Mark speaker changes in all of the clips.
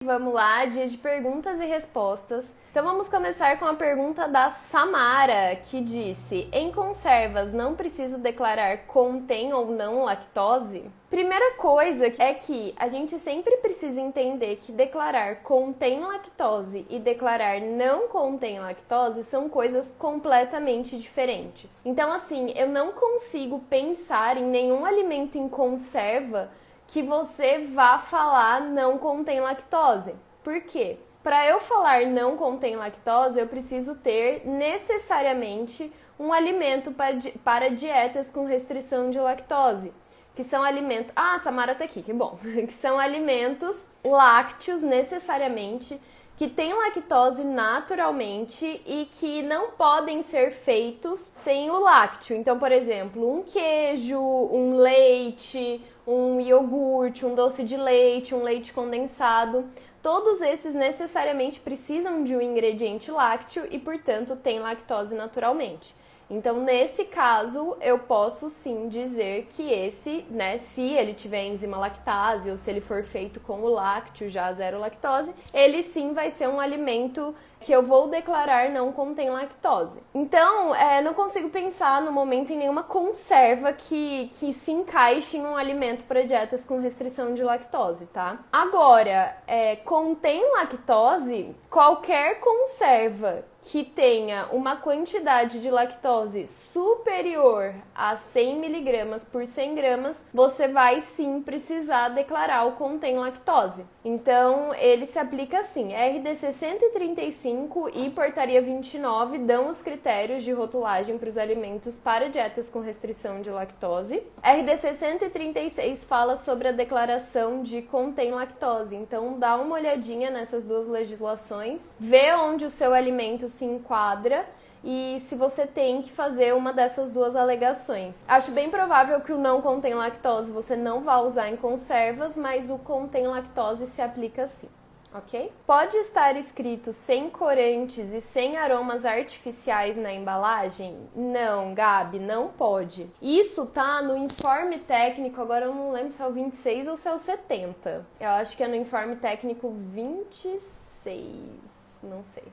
Speaker 1: Vamos lá, dia de perguntas e respostas. Então vamos começar com a pergunta da Samara, que disse: em conservas não preciso declarar contém ou não lactose? Primeira coisa é que a gente sempre precisa entender que declarar contém lactose e declarar não contém lactose são coisas completamente diferentes. Então assim, eu não consigo pensar em nenhum alimento em conserva que você vá falar não contém lactose. Por quê? Para eu falar não contém lactose, eu preciso ter necessariamente um alimento para dietas com restrição de lactose, que são alimentos... Ah, a Samara tá aqui, que bom! Que são alimentos lácteos necessariamente, que têm lactose naturalmente e que não podem ser feitos sem o lácteo. Então, por exemplo, um queijo, um leite, um iogurte, um doce de leite, um leite condensado, todos esses necessariamente precisam de um ingrediente lácteo e, portanto, têm lactose naturalmente. Então, nesse caso, eu posso sim dizer que esse, se ele tiver enzima lactase ou se ele for feito com o lácteo, já zero lactose, ele sim vai ser um alimento que eu vou declarar não contém lactose. Então, não consigo pensar no momento em nenhuma conserva que se encaixe em um alimento para dietas com restrição de lactose, tá? Agora, contém lactose, qualquer conserva que tenha uma quantidade de lactose superior a 100 mg por 100 gramas, você vai sim precisar declarar o contém lactose. Então, ele se aplica assim: RDC 135 e Portaria 29 dão os critérios de rotulagem para os alimentos para dietas com restrição de lactose. RDC 136 fala sobre a declaração de contém lactose. Então, dá uma olhadinha nessas duas legislações, vê onde o seu alimento se enquadra e se você tem que fazer uma dessas duas alegações. Acho bem provável que o não contém lactose você não vá usar em conservas, mas o contém lactose se aplica sim, ok? Pode estar escrito sem corantes e sem aromas artificiais na embalagem? Não, Gabi, não pode. Isso tá no informe técnico, agora eu não lembro se é o 26 ou se é o 70. Eu acho que é no informe técnico 26, não sei.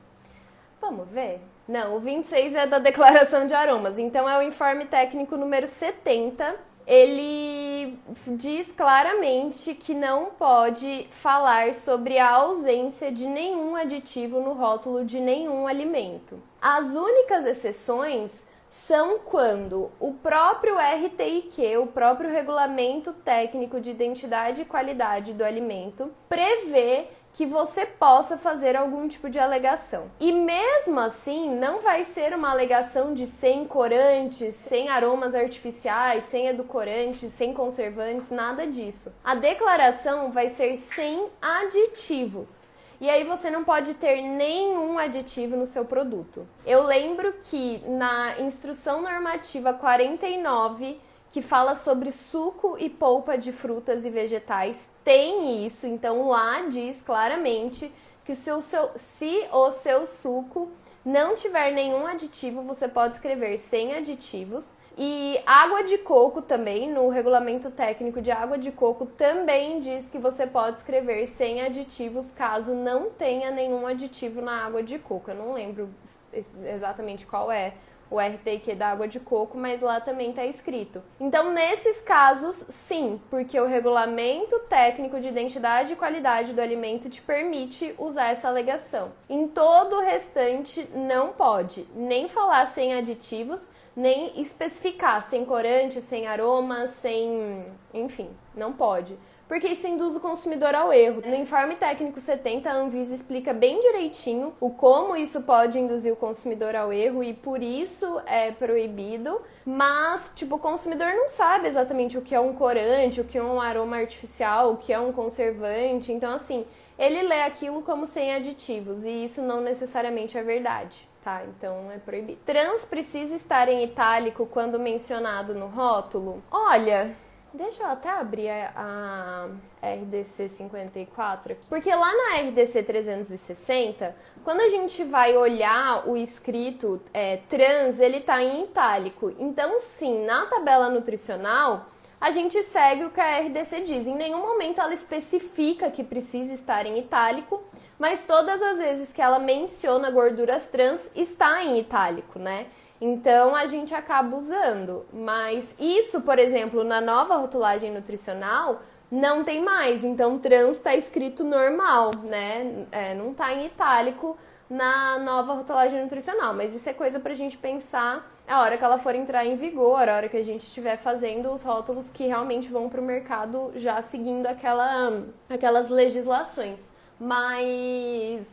Speaker 1: Vamos ver? Não, o 26 é da declaração de aromas, então é o informe técnico número 70. Ele diz claramente que não pode falar sobre a ausência de nenhum aditivo no rótulo de nenhum alimento. As únicas exceções são quando o próprio RTIQ, o próprio Regulamento Técnico de Identidade e Qualidade do Alimento, prevê que você possa fazer algum tipo de alegação. E mesmo assim, não vai ser uma alegação de sem corantes, sem aromas artificiais, sem edulcorantes, sem conservantes, nada disso. A declaração vai ser sem aditivos. E aí você não pode ter nenhum aditivo no seu produto. Eu lembro que na Instrução Normativa 49, que fala sobre suco e polpa de frutas e vegetais, tem isso. Então lá diz claramente que se o seu suco não tiver nenhum aditivo, você pode escrever sem aditivos. E água de coco também, no regulamento técnico de água de coco, também diz que você pode escrever sem aditivos caso não tenha nenhum aditivo na água de coco. Eu não lembro exatamente qual é o RTQ da água de coco, mas lá também está escrito. Então, nesses casos, sim, porque o Regulamento Técnico de Identidade e Qualidade do Alimento te permite usar essa alegação. Em todo o restante, não pode nem falar sem aditivos, nem especificar sem corante, sem aroma, sem... enfim, não pode. Porque isso induz o consumidor ao erro. No Informe Técnico 70, a Anvisa explica bem direitinho o como isso pode induzir o consumidor ao erro e por isso é proibido, mas, o consumidor não sabe exatamente o que é um corante, o que é um aroma artificial, o que é um conservante, então, assim, ele lê aquilo como sem aditivos e isso não necessariamente é verdade. Tá, então é proibido. Trans precisa estar em itálico quando mencionado no rótulo? Olha, deixa eu até abrir a RDC 54 aqui. Porque lá na RDC 360, quando a gente vai olhar o escrito trans, ele tá em itálico. Então, sim, na tabela nutricional, a gente segue o que a RDC diz. Em nenhum momento ela especifica que precisa estar em itálico, mas todas as vezes que ela menciona gorduras trans, está em itálico, né? Então a gente acaba usando. Mas isso, por exemplo, na nova rotulagem nutricional, não tem mais. Então trans está escrito normal, né? Não está em itálico na nova rotulagem nutricional. Mas isso é coisa pra gente pensar a hora que ela for entrar em vigor, a hora que a gente estiver fazendo os rótulos que realmente vão pro mercado já seguindo aquelas legislações. Mas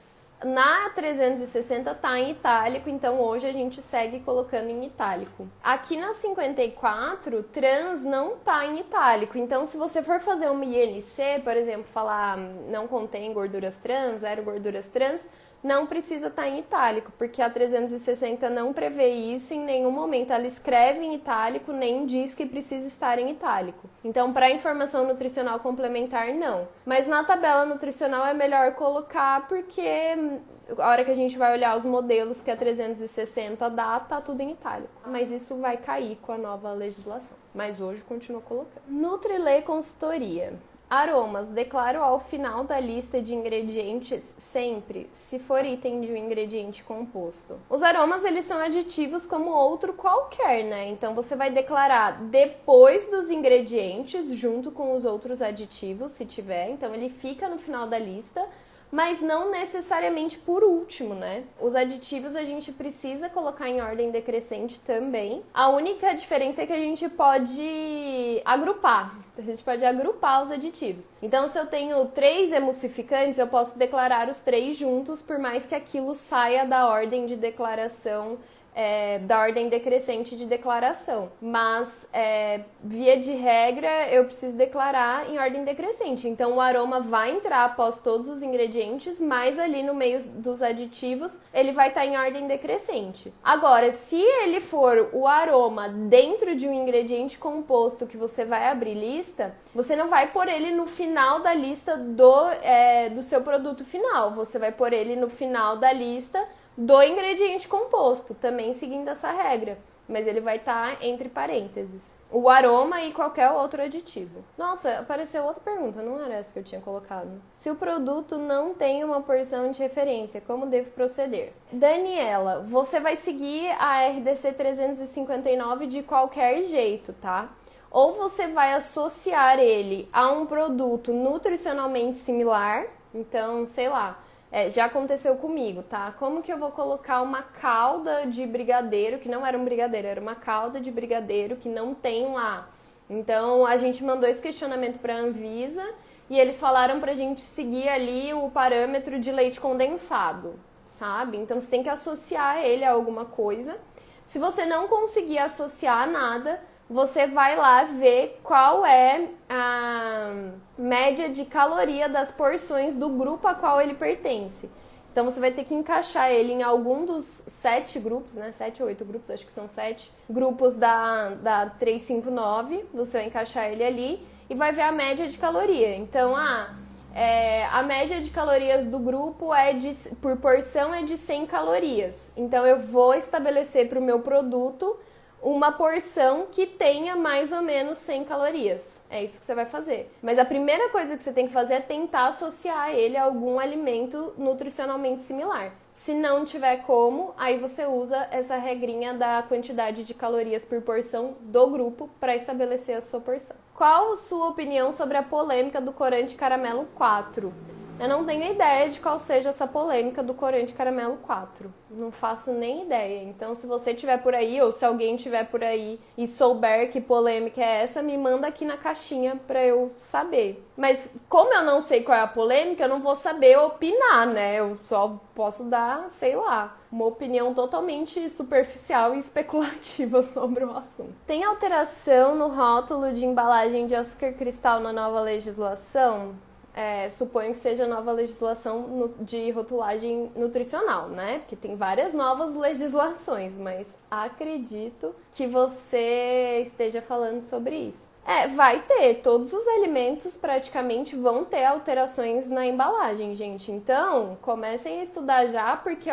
Speaker 1: na 360 tá em itálico, então hoje a gente segue colocando em itálico. Aqui na 54, trans não tá em itálico, então se você for fazer uma INC, por exemplo, falar não contém gorduras trans, zero gorduras trans, não precisa estar em itálico, porque a 360 não prevê isso em nenhum momento. Ela escreve em itálico, nem diz que precisa estar em itálico. Então, para informação nutricional complementar, não. Mas na tabela nutricional é melhor colocar, porque a hora que a gente vai olhar os modelos que a 360 dá, tá tudo em itálico. Mas isso vai cair com a nova legislação. Mas hoje continua colocando. Nutrilê Consultoria. Aromas, declaro ao final da lista de ingredientes sempre, se for item de um ingrediente composto. Os aromas, eles são aditivos como outro qualquer, né? Então você vai declarar depois dos ingredientes, junto com os outros aditivos, se tiver. Então ele fica no final da lista, mas não necessariamente por último, né? Os aditivos a gente precisa colocar em ordem decrescente também. A única diferença é que a gente pode agrupar. A gente pode agrupar os aditivos. Então, se eu tenho 3 emulsificantes, eu posso declarar os 3 juntos, por mais que aquilo saia da ordem de declaração, da ordem decrescente de declaração. Mas, via de regra, eu preciso declarar em ordem decrescente. Então, o aroma vai entrar após todos os ingredientes, mas ali no meio dos aditivos, ele vai estar em ordem decrescente. Agora, se ele for o aroma dentro de um ingrediente composto que você vai abrir lista, você não vai pôr ele no final da lista do seu produto final. Você vai pôr ele no final da lista do ingrediente composto, também seguindo essa regra, mas ele vai estar entre parênteses. O aroma e qualquer outro aditivo. Nossa, apareceu outra pergunta, não era essa que eu tinha colocado. Se o produto não tem uma porção de referência, como devo proceder? Daniela, você vai seguir a RDC 359 de qualquer jeito, tá? Ou você vai associar ele a um produto nutricionalmente similar, então, sei lá, já aconteceu comigo, tá? Como que eu vou colocar uma calda de brigadeiro, que não era um brigadeiro, era uma calda de brigadeiro que não tem lá? Então, a gente mandou esse questionamento para a Anvisa e eles falaram pra gente seguir ali o parâmetro de leite condensado, sabe? Então, você tem que associar ele a alguma coisa. Se você não conseguir associar nada, você vai lá ver qual é a média de caloria das porções do grupo a qual ele pertence. Então você vai ter que encaixar ele em algum dos 7 grupos, né? 7 ou 8 grupos, acho que são 7 grupos da 359. Você vai encaixar ele ali e vai ver a média de caloria. Então, a média de calorias do grupo por porção é de 100 calorias. Então eu vou estabelecer para o meu produto uma porção que tenha mais ou menos 100 calorias. É isso que você vai fazer. Mas a primeira coisa que você tem que fazer é tentar associar ele a algum alimento nutricionalmente similar. Se não tiver como, aí você usa essa regrinha da quantidade de calorias por porção do grupo para estabelecer a sua porção. Qual a sua opinião sobre a polêmica do corante caramelo 4? Eu não tenho ideia de qual seja essa polêmica do corante caramelo 4. Não faço nem ideia. Então, se você tiver por aí, ou se alguém tiver por aí e souber que polêmica é essa, me manda aqui na caixinha pra eu saber. Mas, como eu não sei qual é a polêmica, eu não vou saber opinar, né? Eu só posso dar, sei lá, uma opinião totalmente superficial e especulativa sobre o assunto. Tem alteração no rótulo de embalagem de açúcar cristal na nova legislação? Suponho que seja nova legislação de rotulagem nutricional, né? Porque tem várias novas legislações, mas acredito que você esteja falando sobre isso. Vai ter. Todos os alimentos praticamente vão ter alterações na embalagem, gente. Então, comecem a estudar já, porque,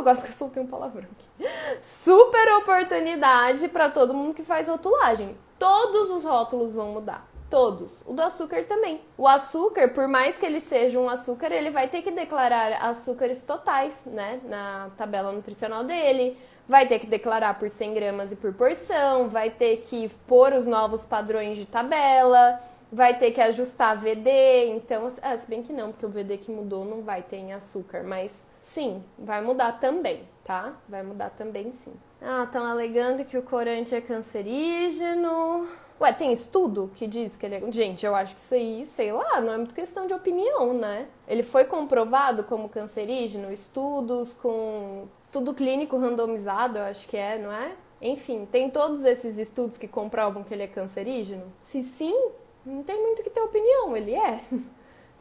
Speaker 1: quase que eu soltei um palavrão aqui. Super oportunidade para todo mundo que faz rotulagem. Todos os rótulos vão mudar. Todos. O do açúcar também. O açúcar, por mais que ele seja um açúcar, ele vai ter que declarar açúcares totais, né? Na tabela nutricional dele. Vai ter que declarar por 100 gramas e por porção. Vai ter que pôr os novos padrões de tabela. Vai ter que ajustar VD. Então, se bem que não, porque o VD que mudou não vai ter em açúcar. Mas sim, vai mudar também, tá? Vai mudar também, sim. Estão alegando que o corante é cancerígeno. Ué, tem estudo que diz que ele é... Gente, eu acho que isso aí, sei lá, não é muito questão de opinião, né? Ele foi comprovado como cancerígeno, estudos com... Estudo clínico randomizado, eu acho que é, não é? Enfim, tem todos esses estudos que comprovam que ele é cancerígeno? Se sim, não tem muito que ter opinião, ele é.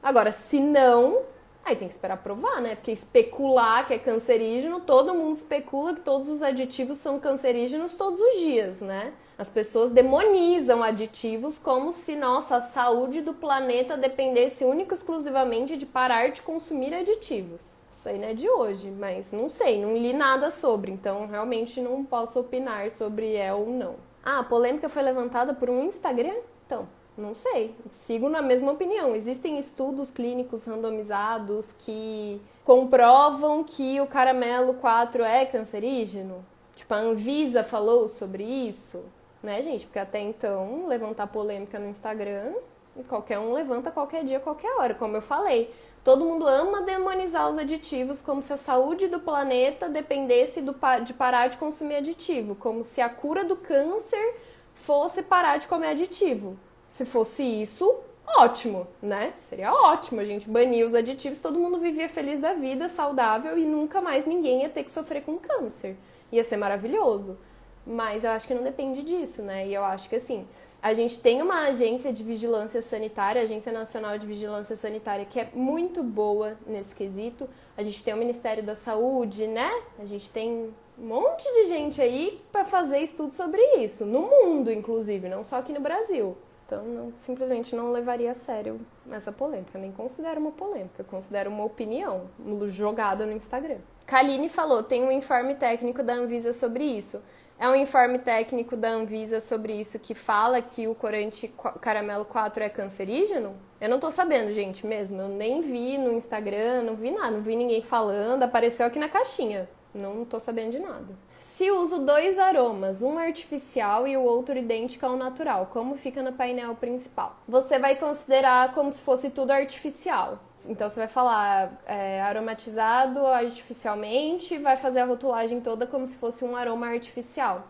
Speaker 1: Agora, se não... Aí tem que esperar provar, né? Porque especular que é cancerígeno, todo mundo especula que todos os aditivos são cancerígenos todos os dias, né? As pessoas demonizam aditivos como se, nossa, a saúde do planeta dependesse única e exclusivamente de parar de consumir aditivos. Isso aí não é de hoje, mas não sei, não li nada sobre, então realmente não posso opinar sobre é ou não. A polêmica foi levantada por um Instagram? Então... Não sei, sigo na mesma opinião. Existem estudos clínicos randomizados que comprovam que o caramelo 4 é cancerígeno? Tipo, a Anvisa falou sobre isso, né, gente? Porque até então, levantar polêmica no Instagram, qualquer um levanta qualquer dia, qualquer hora. Como eu falei, todo mundo ama demonizar os aditivos como se a saúde do planeta dependesse de parar de consumir aditivo. Como se a cura do câncer fosse parar de comer aditivo. Se fosse isso, ótimo, né? Seria ótimo a gente banir os aditivos, todo mundo vivia feliz da vida, saudável e nunca mais ninguém ia ter que sofrer com câncer. Ia ser maravilhoso. Mas eu acho que não depende disso, né? E eu acho que assim, a gente tem uma agência de vigilância sanitária, a Agência Nacional de Vigilância Sanitária, que é muito boa nesse quesito. A gente tem o Ministério da Saúde, né? A gente tem um monte de gente aí para fazer estudo sobre isso, no mundo, inclusive, não só aqui no Brasil. Então, simplesmente não levaria a sério essa polêmica. Nem considero uma polêmica, considero uma opinião jogada no Instagram. Kaline falou, tem um informe técnico da Anvisa sobre isso. É um informe técnico da Anvisa sobre isso que fala que o corante caramelo 4 é cancerígeno? Eu não tô sabendo, gente, mesmo. Eu nem vi no Instagram, não vi nada, não vi ninguém falando, apareceu aqui na caixinha. Não tô sabendo de nada. Se uso 2 aromas, um artificial e o outro idêntico ao natural, como fica no painel principal? Você vai considerar como se fosse tudo artificial. Então você vai falar aromatizado artificialmente, vai fazer a rotulagem toda como se fosse um aroma artificial.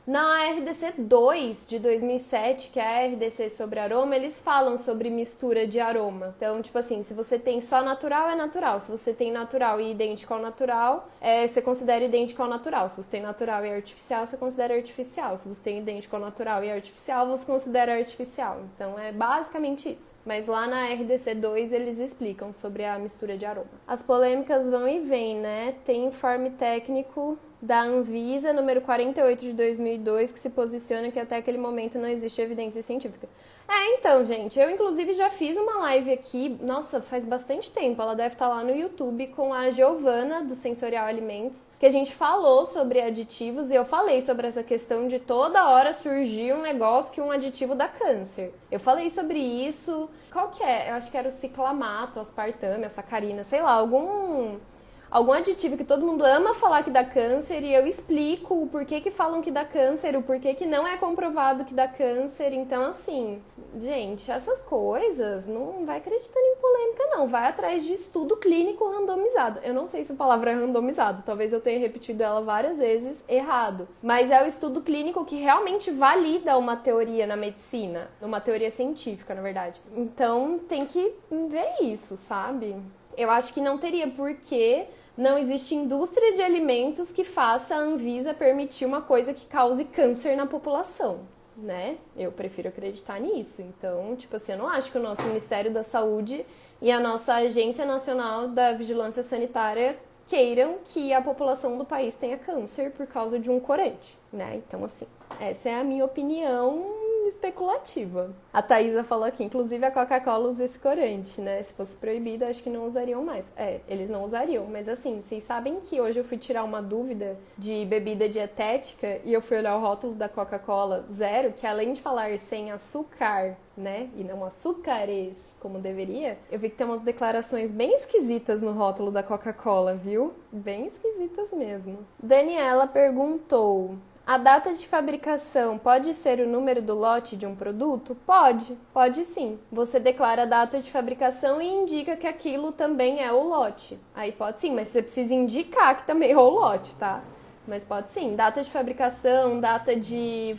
Speaker 1: Na RDC 2 de 2007, que é a RDC sobre aroma, eles falam sobre mistura de aroma. Então, tipo assim, se você tem só natural, é natural. Se você tem natural e idêntico ao natural, você considera idêntico ao natural. Se você tem natural e artificial, você considera artificial. Se você tem idêntico ao natural e artificial, você considera artificial. Então, é basicamente isso. Mas lá na RDC 2, eles explicam sobre a mistura de aroma. As polêmicas vão e vêm, né? Tem informe técnico da Anvisa, número 48 de 2002, que se posiciona que até aquele momento não existe evidência científica. Então, gente, eu inclusive já fiz uma live aqui, nossa, faz bastante tempo, ela deve estar lá no YouTube, com a Giovana, do Sensorial Alimentos, que a gente falou sobre aditivos e eu falei sobre essa questão de toda hora surgir um negócio que um aditivo dá câncer. Eu falei sobre isso, qual que é? Eu acho que era o ciclamato, aspartame, a sacarina, sei lá, algum aditivo que todo mundo ama falar que dá câncer e eu explico o porquê que falam que dá câncer, o porquê que não é comprovado que dá câncer. Então, assim, gente, essas coisas, não vai acreditando em polêmica, não. Vai atrás de estudo clínico randomizado. Eu não sei se a palavra é randomizado, talvez eu tenha repetido ela várias vezes errado. Mas é o estudo clínico que realmente valida uma teoria na medicina, uma teoria científica, na verdade. Então, tem que ver isso, sabe? Eu acho que não teria porquê não existe indústria de alimentos que faça a Anvisa permitir uma coisa que cause câncer na população, né? Eu prefiro acreditar nisso. Então, tipo assim, eu não acho que o nosso Ministério da Saúde e a nossa Agência Nacional da Vigilância Sanitária queiram que a população do país tenha câncer por causa de um corante, né? Então, assim, essa é a minha opinião especulativa. A Thaisa falou aqui, inclusive a Coca-Cola usa esse corante, né? Se fosse proibido, acho que não usariam mais. Eles não usariam, mas assim, vocês sabem que hoje eu fui tirar uma dúvida de bebida dietética e eu fui olhar o rótulo da Coca-Cola Zero, que além de falar sem açúcar, né, e não açúcares, como deveria, eu vi que tem umas declarações bem esquisitas no rótulo da Coca-Cola, viu? Bem esquisitas mesmo. Daniela perguntou: a data de fabricação pode ser o número do lote de um produto? Pode sim. Você declara a data de fabricação e indica que aquilo também é o lote. Aí pode sim, mas você precisa indicar que também é o lote, tá? Mas pode sim. Data de fabricação, data de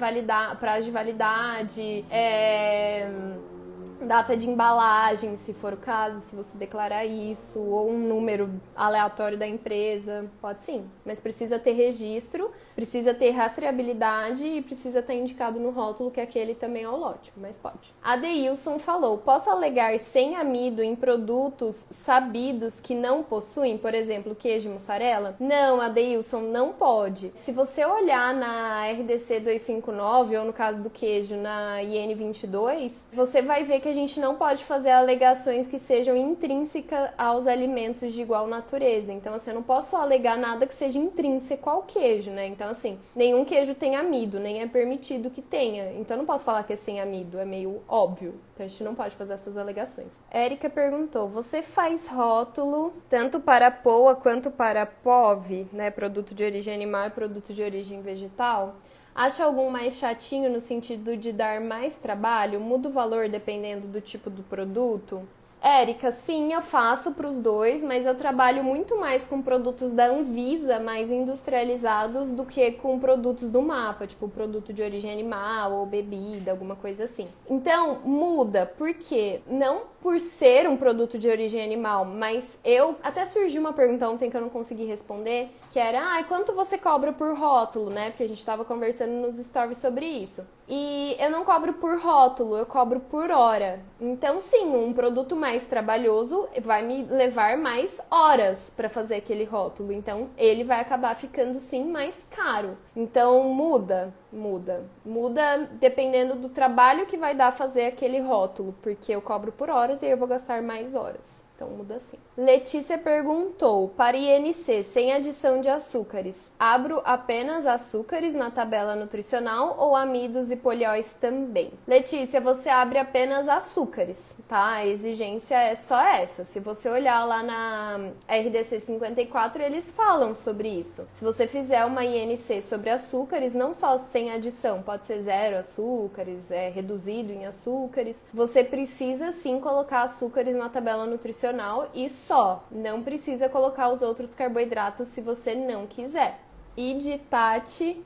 Speaker 1: prazo de validade, data de embalagem, se for o caso, se você declarar isso, ou um número aleatório da empresa, pode sim. Mas precisa ter registro, precisa ter rastreabilidade e precisa estar indicado no rótulo que aquele também é o lote, mas pode. A Deilson falou: posso alegar sem amido em produtos sabidos que não possuem, por exemplo, queijo e mussarela? Não, Adeilson, não pode. Se você olhar na RDC 259, ou no caso do queijo, na IN 22, você vai ver que a gente não pode fazer alegações que sejam intrínsecas aos alimentos de igual natureza. Então, assim, eu não posso alegar nada que seja intrínseco ao queijo, né? Então, assim, nenhum queijo tem amido, nem é permitido que tenha. Então, eu não posso falar que é sem amido, é meio óbvio. Então, a gente não pode fazer essas alegações. Érica perguntou: você faz rótulo tanto para POA quanto para POV, né? Produto de origem animal e produto de origem vegetal? Acha algum mais chatinho no sentido de dar mais trabalho? Muda o valor dependendo do tipo do produto? Érica, sim, eu faço para os dois, mas eu trabalho muito mais com produtos da Anvisa, mais industrializados, do que com produtos do mapa, tipo produto de origem animal ou bebida, alguma coisa assim. Então, muda, por quê? Não por ser um produto de origem animal, mas até surgiu uma pergunta ontem que eu não consegui responder, que era: quanto você cobra por rótulo, né? Porque a gente estava conversando nos stories sobre isso. E eu não cobro por rótulo, eu cobro por hora. Então, sim, um produto mais trabalhoso vai me levar mais horas para fazer aquele rótulo. Então, ele vai acabar ficando, sim, mais caro. Então, muda dependendo do trabalho que vai dar fazer aquele rótulo, porque eu cobro por horas e eu vou gastar mais horas. Então, muda assim. Letícia perguntou: para INC sem adição de açúcares, abro apenas açúcares na tabela nutricional ou amidos e polióis também? Letícia, você abre apenas açúcares, tá? A exigência é só essa. Se você olhar lá na RDC 54, eles falam sobre isso. Se você fizer uma INC sobre açúcares, não só sem adição, pode ser 0 açúcares, reduzido em açúcares, você precisa sim colocar açúcares na tabela nutricional e só. Não precisa colocar os outros carboidratos se você não quiser. E de Tati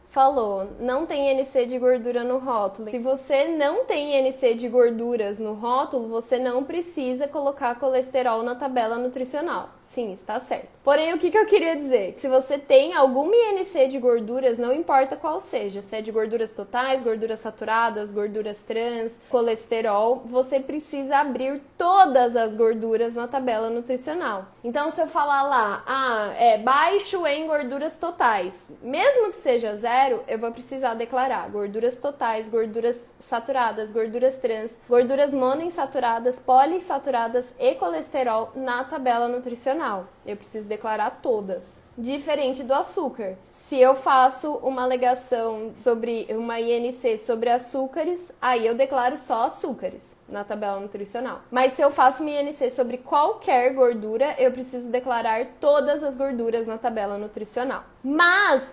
Speaker 1: falou: não tem INC de gordura no rótulo. Se você não tem INC de gorduras no rótulo, você não precisa colocar colesterol na tabela nutricional. Sim, está certo. Porém, o que eu queria dizer? Se você tem alguma INC de gorduras, não importa qual seja, se é de gorduras totais, gorduras saturadas, gorduras trans, colesterol, você precisa abrir todas as gorduras na tabela nutricional. Então, se eu falar lá, baixo em gorduras totais, mesmo que seja 0, eu vou precisar declarar gorduras totais, gorduras saturadas, gorduras trans, gorduras monoinsaturadas, poliinsaturadas e colesterol na tabela nutricional. Eu preciso declarar todas. Diferente do açúcar. Se eu faço uma alegação sobre uma INC sobre açúcares, aí eu declaro só açúcares na tabela nutricional. Mas se eu faço uma INC sobre qualquer gordura, eu preciso declarar todas as gorduras na tabela nutricional. Mas,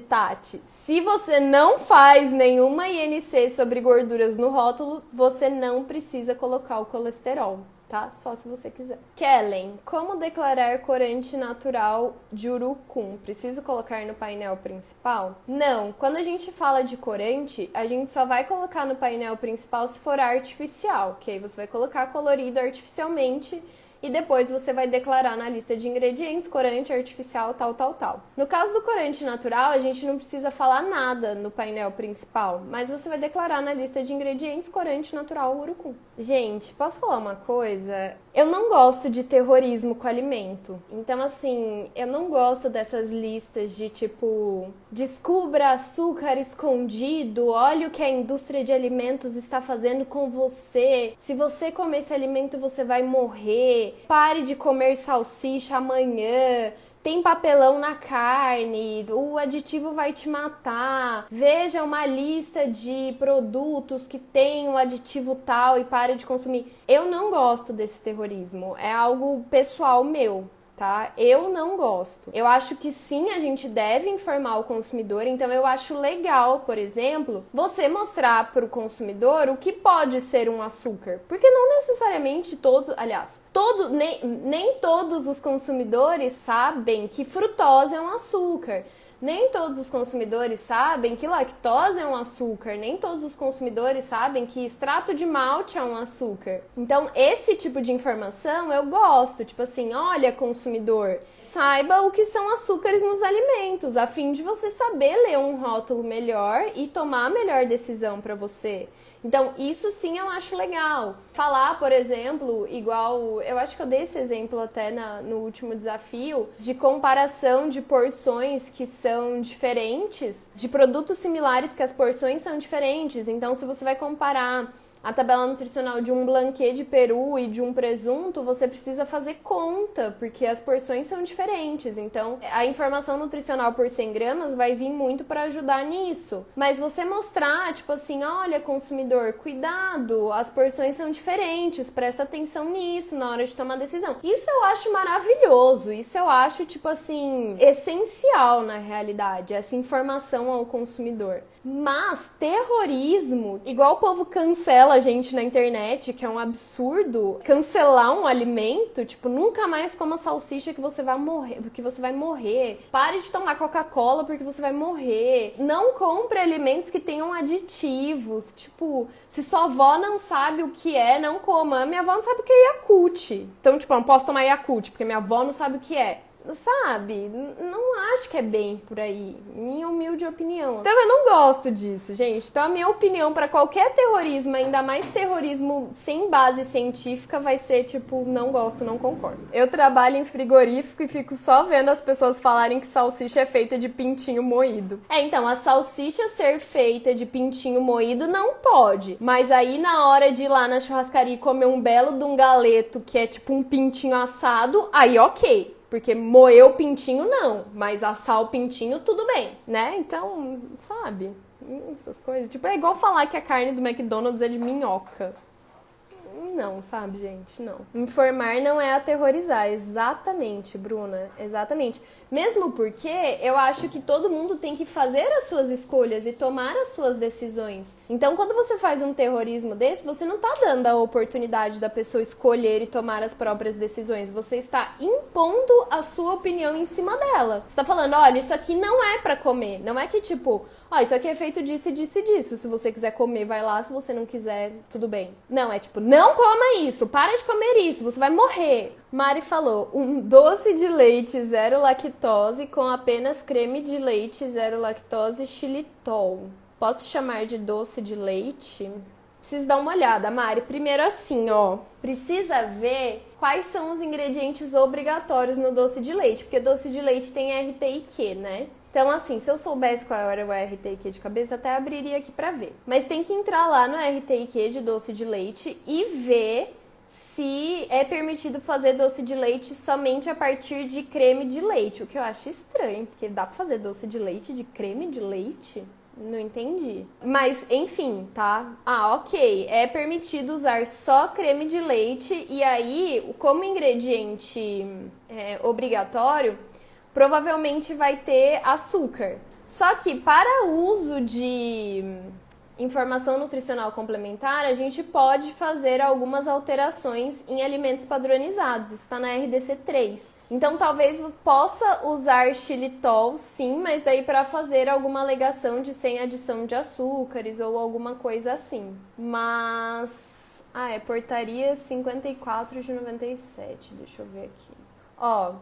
Speaker 1: Tati, se você não faz nenhuma INC sobre gorduras no rótulo, você não precisa colocar o colesterol. Tá? Só se você quiser. Kellen, como declarar corante natural de urucum? Preciso colocar no painel principal? Não. Quando a gente fala de corante, a gente só vai colocar no painel principal se for artificial, ok? Você vai colocar colorido artificialmente e depois você vai declarar na lista de ingredientes corante artificial, tal, tal, tal. No caso do corante natural, a gente não precisa falar nada no painel principal, mas você vai declarar na lista de ingredientes corante natural urucum. Gente, posso falar uma coisa? Eu não gosto de terrorismo com alimento. Então, assim, eu não gosto dessas listas de tipo, descubra açúcar escondido, olha o que a indústria de alimentos está fazendo com você. Se você comer esse alimento, você vai morrer. Pare de comer salsicha amanhã. Tem papelão na carne, o aditivo vai te matar. Veja uma lista de produtos que tem um aditivo tal e pare de consumir. Eu não gosto desse terrorismo, é algo pessoal meu. Tá? Eu não gosto. Eu acho que sim, a gente deve informar o consumidor, então eu acho legal, por exemplo, você mostrar para o consumidor o que pode ser um açúcar. Porque não necessariamente nem todos os consumidores sabem que frutose é um açúcar. Nem todos os consumidores sabem que lactose é um açúcar, nem todos os consumidores sabem que extrato de malte é um açúcar. Então, esse tipo de informação eu gosto, tipo assim, olha, consumidor, saiba o que são açúcares nos alimentos, a fim de você saber ler um rótulo melhor e tomar a melhor decisão para você. Então, isso sim eu acho legal. Falar, por exemplo, igual... Eu acho que eu dei esse exemplo até no último desafio, de comparação de porções que são diferentes, de produtos similares que as porções são diferentes. Então, se você vai comparar a tabela nutricional de um blanquê de peru e de um presunto, você precisa fazer conta, porque as porções são diferentes. Então, a informação nutricional por 100 gramas vai vir muito para ajudar nisso. Mas você mostrar, tipo assim, olha, consumidor, cuidado, as porções são diferentes, presta atenção nisso na hora de tomar decisão. Isso eu acho maravilhoso, isso eu acho, tipo assim, essencial na realidade, essa informação ao consumidor. Mas terrorismo, igual o povo cancela a gente na internet, que é um absurdo, cancelar um alimento, tipo, nunca mais coma salsicha que você vai morrer, porque você vai morrer. Pare de tomar Coca-Cola porque você vai morrer. Não compre alimentos que tenham aditivos, tipo, se sua avó não sabe o que é, não coma. Minha avó não sabe o que é Yakult. Então, tipo, eu não posso tomar Yakult, porque minha avó não sabe o que é. Sabe? Não acho que é bem por aí. Minha humilde opinião. Então eu não gosto disso, gente. Então a minha opinião pra qualquer terrorismo, ainda mais terrorismo sem base científica, vai ser tipo, não gosto, não concordo. Eu trabalho em frigorífico e fico só vendo as pessoas falarem que salsicha é feita de pintinho moído. Então, a salsicha ser feita de pintinho moído não pode. Mas aí na hora de ir lá na churrascaria e comer um belo de um galeto que é tipo um pintinho assado, aí ok. Porque moer o pintinho não, mas assar o pintinho tudo bem, né? Então, sabe? Essas coisas. Tipo, é igual falar que a carne do McDonald's é de minhoca. Não, sabe, gente? Não. Informar não é aterrorizar. Exatamente, Bruna. Exatamente. Mesmo porque eu acho que todo mundo tem que fazer as suas escolhas e tomar as suas decisões. Então, quando você faz um terrorismo desse, você não tá dando a oportunidade da pessoa escolher e tomar as próprias decisões. Você está impondo a sua opinião em cima dela. Você tá falando, olha, isso aqui não é pra comer. Não é que, tipo, ó, isso aqui é feito disso e disso e disso. Se você quiser comer, vai lá. Se você não quiser, tudo bem. Não, é tipo, não coma isso. Para de comer isso. Você vai morrer. Mari falou, um doce de leite zero lactose com apenas creme de leite zero lactose xilitol. Posso chamar de doce de leite? Preciso dar uma olhada, Mari. Primeiro assim, ó. Precisa ver quais são os ingredientes obrigatórios no doce de leite. Porque doce de leite tem RT e Q, né? Então, assim, se eu soubesse qual era o RT e Q de cabeça, até abriria aqui pra ver. Mas tem que entrar lá no RT e Q de doce de leite e ver se é permitido fazer doce de leite somente a partir de creme de leite. O que eu acho estranho, porque dá pra fazer doce de leite de creme de leite? Não entendi. Mas, enfim, tá? Ah, ok. É permitido usar só creme de leite e aí, como ingrediente obrigatório, provavelmente vai ter açúcar. Só que para uso de informação nutricional complementar, a gente pode fazer algumas alterações em alimentos padronizados. Isso está na RDC 3. Então, talvez possa usar xilitol, sim, mas daí para fazer alguma alegação de sem adição de açúcares ou alguma coisa assim. Mas Ah, é portaria 54 de 97. Deixa eu ver aqui. Ó,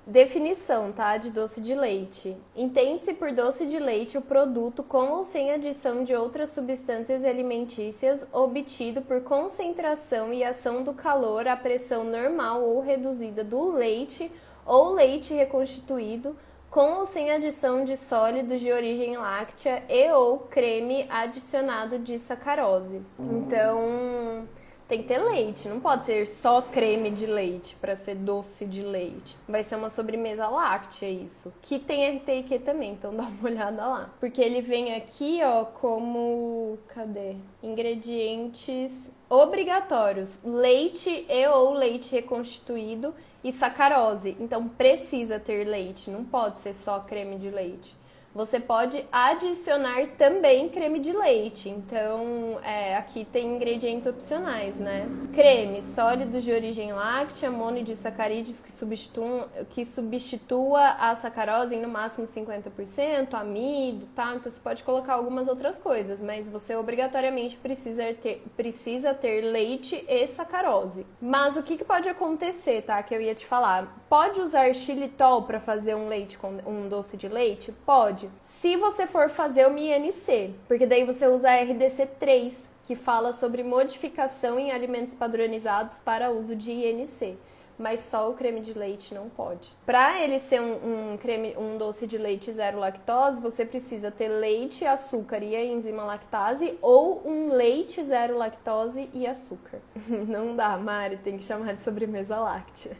Speaker 1: definição, tá? De doce de leite. Entende-se por doce de leite o produto com ou sem adição de outras substâncias alimentícias obtido por concentração e ação do calor à pressão normal ou reduzida do leite ou leite reconstituído, com ou sem adição de sólidos de origem láctea e ou creme adicionado de sacarose. Então, tem que ter leite, não pode ser só creme de leite para ser doce de leite. Vai ser uma sobremesa láctea isso, que tem RTIQ também, então dá uma olhada lá. Porque ele vem aqui, ó, como... cadê? Ingredientes obrigatórios: leite e ou leite reconstituído e sacarose. Então precisa ter leite, não pode ser só creme de leite. Você pode adicionar também creme de leite. Então, aqui tem ingredientes opcionais, né? Creme, sólidos de origem láctea, monodisacarídeos que substitua a sacarose em no máximo 50%, amido, tá? Então, você pode colocar algumas outras coisas, mas você obrigatoriamente precisa ter leite e sacarose. Mas o que pode acontecer, tá? Que eu ia te falar. Pode usar xilitol para fazer um doce de leite? Pode. Se você for fazer uma INC, porque daí você usa a RDC3, que fala sobre modificação em alimentos padronizados para uso de INC. Mas só o creme de leite não pode. Para ele ser um doce de leite zero lactose, você precisa ter leite, açúcar e a enzima lactase ou um leite zero lactose e açúcar. Não dá, Mari, tem que chamar de sobremesa láctea.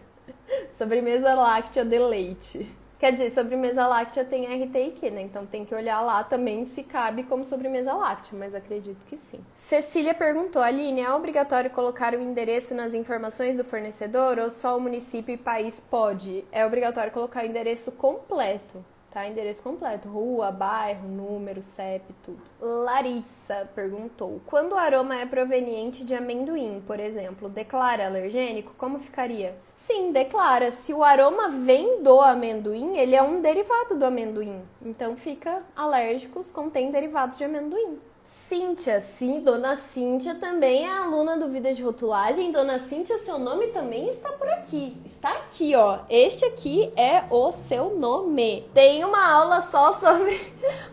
Speaker 1: Sobremesa láctea de leite. Quer dizer, sobremesa láctea tem RTIQ, né? Então tem que olhar lá também se cabe como sobremesa láctea, mas acredito que sim. Cecília perguntou: Aline, é obrigatório colocar o endereço nas informações do fornecedor ou só o município e país pode? É obrigatório colocar o endereço completo. Tá? Endereço completo, rua, bairro, número, CEP, tudo. Larissa perguntou: quando o aroma é proveniente de amendoim, por exemplo, declara alergênico? Como ficaria? Sim, declara. Se o aroma vem do amendoim, ele é um derivado do amendoim. Então fica alérgicos, contém derivados de amendoim. Cíntia, sim, Dona Cíntia também é aluna do Vida de Rotulagem. Dona Cíntia, seu nome também está por aqui. Está aqui, ó. Este aqui é o seu nome. Tem uma aula só sobre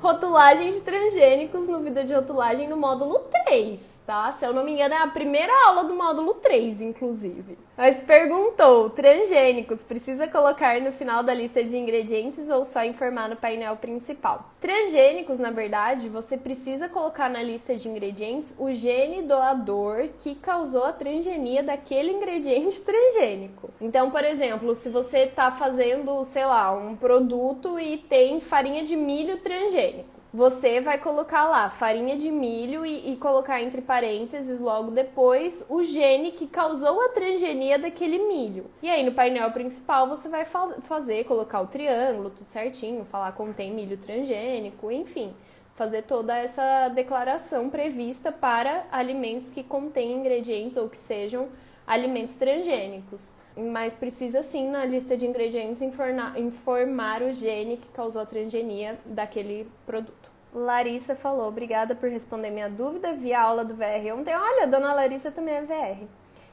Speaker 1: rotulagem de transgênicos no Vida de Rotulagem no módulo 3, tá? Se eu não me engano, é a primeira aula do módulo 3, inclusive. Mas perguntou: transgênicos, precisa colocar no final da lista de ingredientes ou só informar no painel principal? Transgênicos, na verdade, você precisa colocar na lista de ingredientes o gene doador que causou a transgenia daquele ingrediente transgênico. Então, por exemplo, se você está fazendo, sei lá, um produto e tem farinha de milho transgênico, você vai colocar lá farinha de milho e colocar entre parênteses logo depois o gene que causou a transgenia daquele milho. E aí no painel principal você vai colocar o triângulo, tudo certinho, falar contém milho transgênico, enfim, fazer toda essa declaração prevista para alimentos que contêm ingredientes ou que sejam alimentos transgênicos. Mas precisa sim, na lista de ingredientes, informar o gene que causou a transgenia daquele produto. Larissa falou: obrigada por responder minha dúvida, vi a aula do VR ontem. Olha, a dona Larissa também é VR.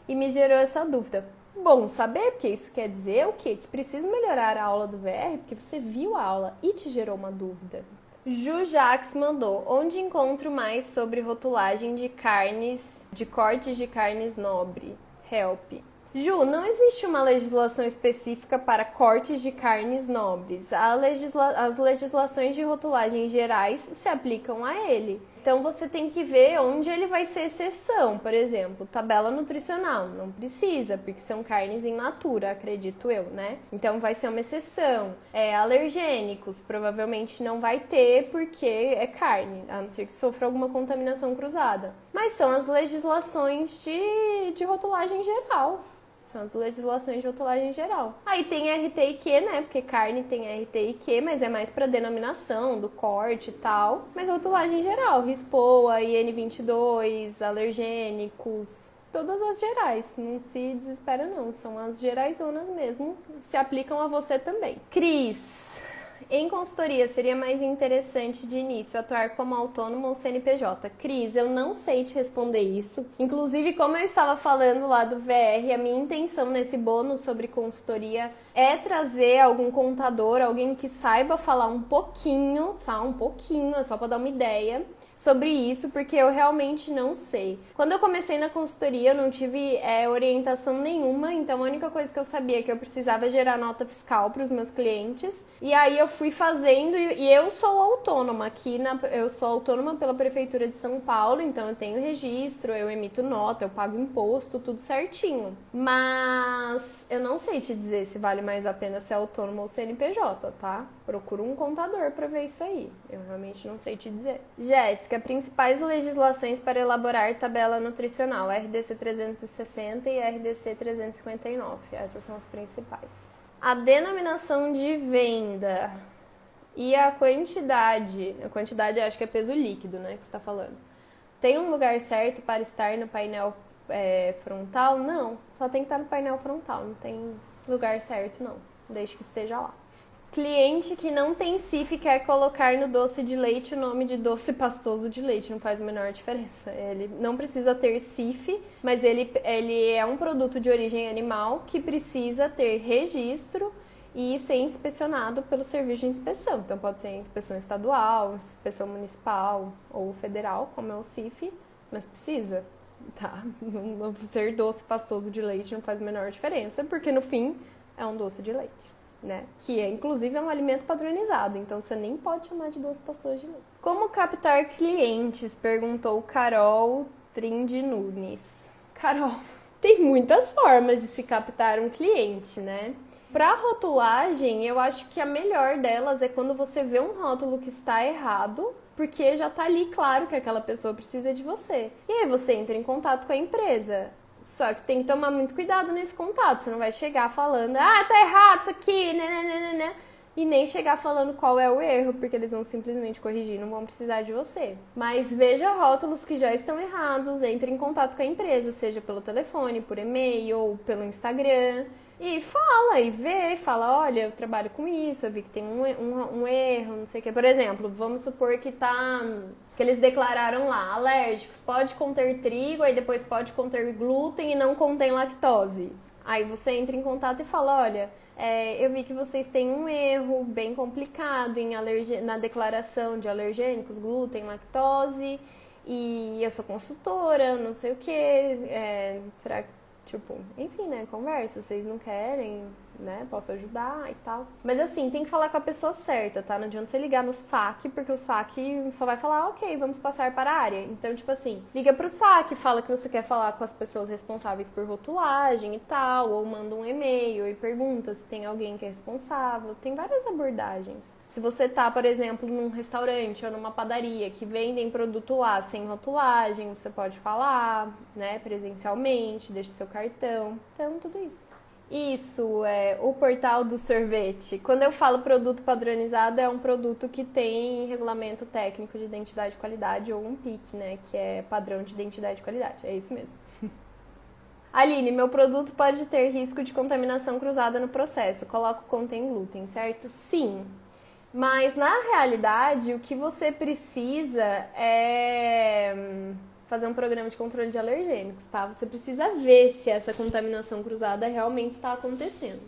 Speaker 1: E me gerou essa dúvida. Bom saber, porque isso quer dizer o quê? Que preciso melhorar a aula do VR, porque você viu a aula e te gerou uma dúvida. Ju Jax mandou: onde encontro mais sobre rotulagem de cortes de carnes nobre? Help. Ju, não existe uma legislação específica para cortes de carnes nobres. As legislações de rotulagem gerais se aplicam a ele. Então você tem que ver onde ele vai ser exceção. Por exemplo, tabela nutricional, não precisa, porque são carnes in natura, acredito eu, né? Então vai ser uma exceção. Alergênicos, provavelmente não vai ter, porque é carne, a não ser que sofra alguma contaminação cruzada. Mas são as legislações de rotulagem geral. São as legislações de rotulagem geral. Aí tem RTIQ, né? Porque carne tem RTIQ, mas é mais para denominação do corte e tal. Mas rotulagem geral, RISPOA, IN22, alergênicos, todas as gerais. Não se desespera não, são as geraisonas mesmo. Se aplicam a você também. Cris, Em consultoria, seria mais interessante de início atuar como autônomo ou CNPJ? Cris, eu não sei te responder isso. Inclusive, como eu estava falando lá do VR, a minha intenção nesse bônus sobre consultoria é trazer algum contador, alguém que saiba falar um pouquinho, tá? Um pouquinho, é só para dar uma ideia sobre isso, porque eu realmente não sei. Quando eu comecei na consultoria, eu não tive orientação nenhuma, então a única coisa que eu sabia é que eu precisava gerar nota fiscal para os meus clientes, e aí eu fui fazendo, e eu sou autônoma aqui, eu sou autônoma pela Prefeitura de São Paulo, então eu tenho registro, eu emito nota, eu pago imposto, tudo certinho. Mas eu não sei te dizer se vale mais a pena ser autônoma ou CNPJ, tá? Procura um contador para ver isso aí. Eu realmente não sei te dizer. Jéssica, principais legislações para elaborar tabela nutricional, RDC 360 e RDC 359. Essas são as principais. A denominação de venda e a quantidade acho que é peso líquido, né, que você está falando. Tem um lugar certo para estar no painel frontal? Não, só tem que estar no painel frontal, não tem lugar certo não, desde que esteja lá. Cliente que não tem CIF quer colocar no doce de leite o nome de doce pastoso de leite, não faz a menor diferença. Ele não precisa ter CIF, mas ele é um produto de origem animal que precisa ter registro e ser inspecionado pelo serviço de inspeção. Então pode ser inspeção estadual, inspeção municipal ou federal, como é o CIF, mas precisa. Tá? Não ser doce pastoso de leite não faz a menor diferença, porque no fim é um doce de leite. Né? Que inclusive é um alimento padronizado, então você nem pode chamar de doce pastoso de leite. Como captar clientes? Perguntou Carol Trinde Nunes. Carol, tem muitas formas de se captar um cliente, né? Para rotulagem, eu acho que a melhor delas é quando você vê um rótulo que está errado, porque já tá ali claro que aquela pessoa precisa de você. E aí você entra em contato com a empresa. Só que tem que tomar muito cuidado nesse contato. Você não vai chegar falando, tá errado isso aqui, né. E nem chegar falando qual é o erro, porque eles vão simplesmente corrigir, não vão precisar de você. Mas veja rótulos que já estão errados, entre em contato com a empresa, seja pelo telefone, por e-mail ou pelo Instagram. E fala, e vê, fala, olha, eu trabalho com isso, eu vi que tem um erro, não sei o que. Por exemplo, vamos supor que eles declararam lá, alérgicos, pode conter trigo, aí depois pode conter glúten e não contém lactose. Aí você entra em contato e fala, olha, eu vi que vocês têm um erro bem complicado na declaração de alergênicos, glúten, lactose, e eu sou consultora, não sei o que, será que enfim, né, conversa, vocês não querem, né, posso ajudar e tal. Mas assim, tem que falar com a pessoa certa, tá? Não adianta você ligar no saque, porque o saque só vai falar, ok, vamos passar para a área. Então, liga pro saque, fala que você quer falar com as pessoas responsáveis por rotulagem e tal, ou manda um e-mail e pergunta se tem alguém que é responsável. Tem várias abordagens. Se você tá, por exemplo, num restaurante ou numa padaria que vendem produto lá sem rotulagem, você pode falar, né, presencialmente, deixa seu cartão. Então, tudo isso. Isso é o portal do sorvete. Quando eu falo produto padronizado, é um produto que tem regulamento técnico de identidade e qualidade, ou um PIC, né, que é padrão de identidade e qualidade. É isso mesmo. Aline, meu produto pode ter risco de contaminação cruzada no processo. Coloco contém glúten, certo? Sim. Mas, na realidade, o que você precisa é fazer um programa de controle de alergênicos, tá? Você precisa ver se essa contaminação cruzada realmente está acontecendo.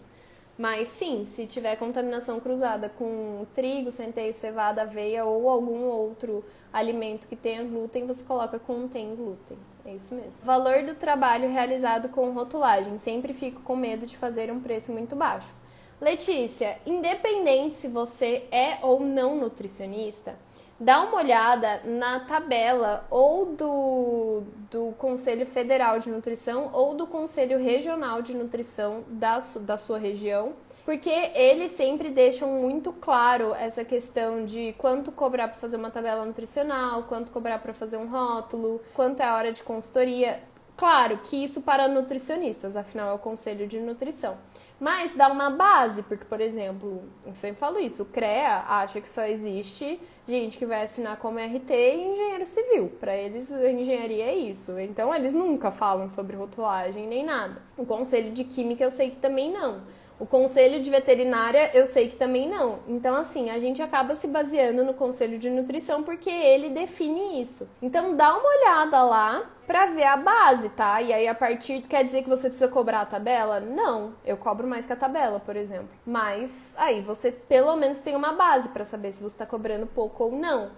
Speaker 1: Mas, sim, se tiver contaminação cruzada com trigo, centeio, cevada, aveia ou algum outro alimento que tenha glúten, você coloca contém glúten. É isso mesmo. Valor do trabalho realizado com rotulagem. Sempre fico com medo de fazer um preço muito baixo. Letícia, independente se você é ou não nutricionista, dá uma olhada na tabela ou do Conselho Federal de Nutrição ou do Conselho Regional de Nutrição da sua região, porque eles sempre deixam muito claro essa questão de quanto cobrar para fazer uma tabela nutricional, quanto cobrar para fazer um rótulo, quanto é a hora de consultoria. Claro que isso para nutricionistas, afinal é o Conselho de Nutrição. Mas dá uma base, porque, por exemplo, eu sempre falo isso, o CREA acha que só existe gente que vai assinar como RT e engenheiro civil. Para eles, a engenharia é isso. Então, eles nunca falam sobre rotulagem nem nada. O Conselho de Química eu sei que também não. O conselho de veterinária eu sei que também não. Então, assim, a gente acaba se baseando no conselho de nutrição porque ele define isso. Então, dá uma olhada lá pra ver a base, tá? E aí, a partir... Quer dizer que você precisa cobrar a tabela? Não. Eu cobro mais que a tabela, por exemplo. Mas, aí, você pelo menos tem uma base pra saber se você tá cobrando pouco ou não.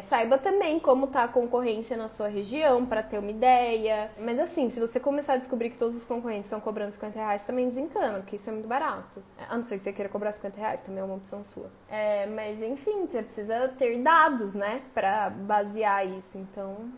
Speaker 1: Saiba também como tá a concorrência na sua região, para ter uma ideia. Mas assim, se você começar a descobrir que todos os concorrentes estão cobrando R$ 50, também desencana, porque isso é muito barato. A não ser que você queira cobrar R$ 50, também é uma opção sua. Mas enfim, você precisa ter dados, né, para basear isso. Então,